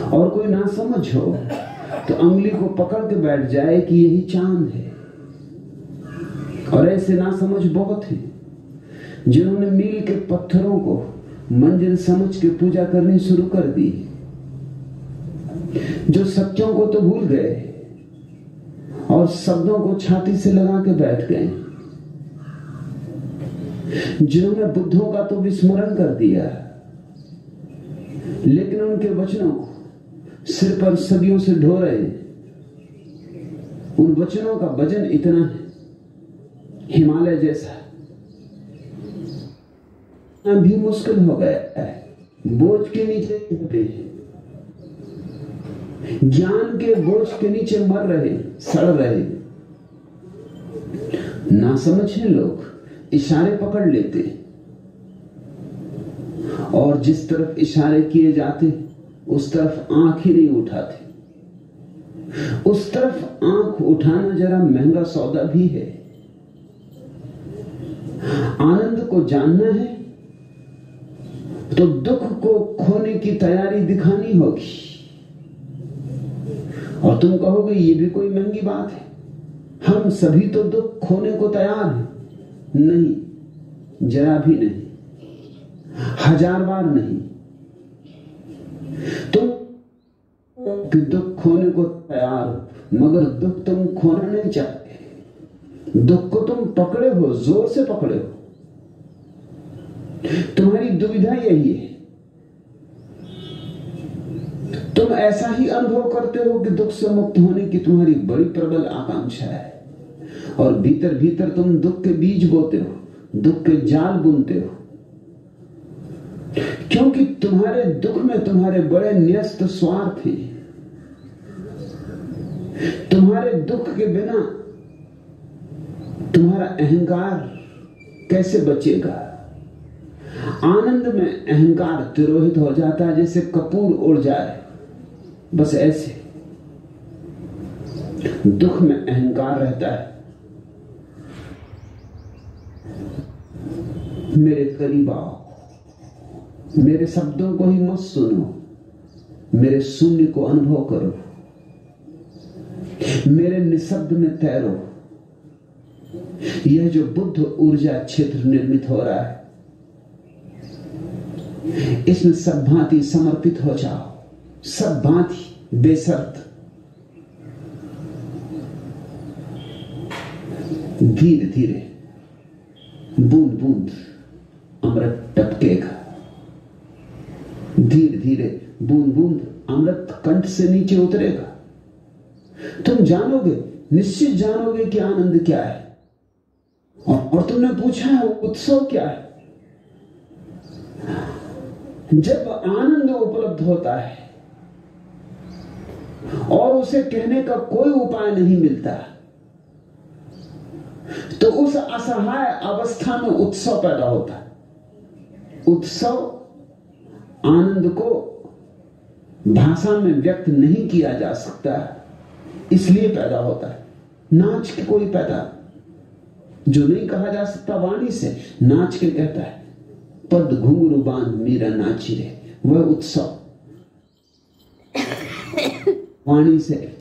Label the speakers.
Speaker 1: और कोई ना समझ हो तो अंगुली को पकड़ के बैठ जाए कि यही चांद है। और ऐसे ना समझ बहुत हैं जिन्होंने मील के पत्थरों को मंजिल समझ के पूजा करनी शुरू कर दी, जो सत्यों को तो भूल गए और शब्दों को छाती से लगा के बैठ गए, जिन्होंने बुद्धों का तो विस्मरण कर दिया, लेकिन उनके वचनों को सिर पर सदियों से ढो रहे। उन वचनों का वजन इतना है हिमालय जैसा, भी मुश्किल हो गया है, बोझ के नीचे होते हैं, ज्ञान के बोझ के नीचे मर रहे, सड़ रहे। ना समझे लोग इशारे पकड़ लेते और जिस तरफ इशारे किए जाते उस तरफ आंख ही नहीं उठाते। उस तरफ आंख उठाना जरा महंगा सौदा भी है। आनंद को जानना है तो दुख को खोने की तैयारी दिखानी होगी। और तुम कहोगे ये भी कोई महंगी बात है, हम सभी तो दुख खोने को तैयार हैं। नहीं, जरा भी नहीं, 1000 बार नहीं। तुम दुख खोने को तैयार हो, मगर दुख तुम खोना नहीं चाहते। दुख को तुम पकड़े हो, जोर से पकड़े हो। तुम्हारी दुविधा यही है, तुम ऐसा ही अनुभव करते हो कि दुख से मुक्त होने की तुम्हारी बड़ी प्रबल आकांक्षा है, और भीतर भीतर तुम दुख के बीज बोते हो, दुख के जाल बुनते हो, क्योंकि तुम्हारे दुख में तुम्हारे बड़े न्यस्त स्वार्थ हैं। तुम्हारे दुख के बिना तुम्हारा अहंकार कैसे बचेगा? आनंद में अहंकार तिरोहित हो जाता है, जैसे कपूर उड़ जाए, बस ऐसे। दुख में अहंकार रहता है। मेरे करीब आओ, मेरे शब्दों को ही मत सुनो, मेरे शून्य को अनुभव करो, मेरे निशब्द में तैरो। यह जो बुद्ध ऊर्जा क्षेत्र निर्मित हो रहा है, इसमें सब भांति समर्पित हो जाओ, सब भांति बेशर्त। धीरे धीरे बूंद बूंद अमृत टपकेगा, धीरे धीरे बूंद बूंद अमृत कंठ से नीचे उतरेगा। तुम जानोगे, निश्चित जानोगे कि आनंद क्या है। और तुमने पूछा है उत्सव क्या है? जब आनंद उपलब्ध होता है और उसे कहने का कोई उपाय नहीं मिलता, तो उस असहाय अवस्था में उत्सव पैदा होता है। उत्सव आनंद को भाषा में व्यक्त नहीं किया जा सकता, इसलिए पैदा होता है। नाच के कोई पैदा जो नहीं कहा जा सकता वाणी से, नाच के कहता है, पद घुंघरू बांध मीरा नाची रे, वह उत्सव वाणी से